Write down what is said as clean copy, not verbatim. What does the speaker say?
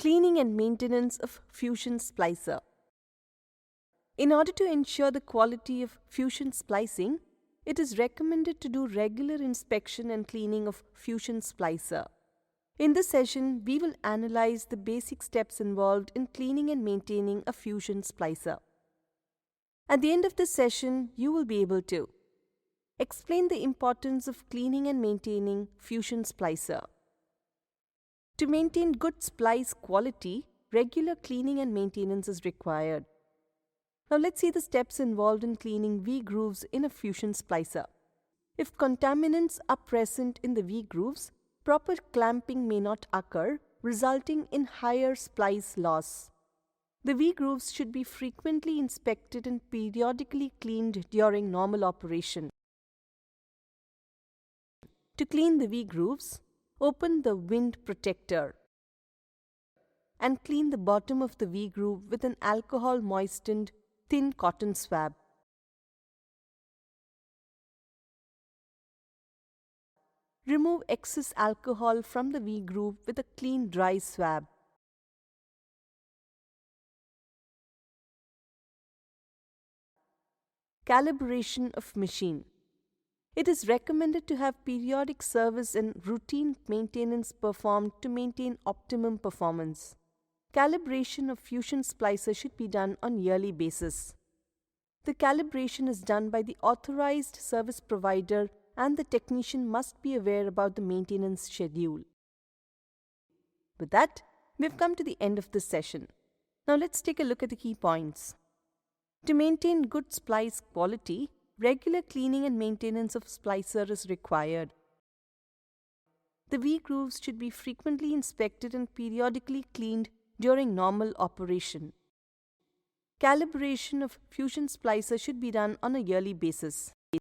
Cleaning and maintenance of Fusion Splicer. In order to ensure the quality of Fusion splicing, it is recommended to do regular inspection and cleaning of Fusion Splicer. In this session, we will analyze the basic steps involved in cleaning and maintaining a Fusion Splicer. At the end of this session, you will be able to explain the importance of cleaning and maintaining Fusion Splicer. To maintain good splice quality, regular cleaning and maintenance is required. Now let's see the steps involved in cleaning V-grooves in a Fusion splicer. If contaminants are present in the V-grooves, proper clamping may not occur, resulting in higher splice loss. The V-grooves should be frequently inspected and periodically cleaned during normal operation. To clean the V-grooves, open the wind protector and clean the bottom of the V-groove with an alcohol-moistened thin cotton swab. Remove excess alcohol from the V-groove with a clean dry swab. Calibration of machine. It is recommended to have periodic service and routine maintenance performed to maintain optimum performance. Calibration of Fusion splicer should be done on yearly basis. The calibration is done by the authorized service provider and the technician must be aware about the maintenance schedule. With that, we have come to the end of this session. Now let's take a look at the key points. To maintain good splice quality, regular cleaning and maintenance of splicer is required. The V-grooves should be frequently inspected and periodically cleaned during normal operation. Calibration of Fusion splicer should be done on a yearly basis.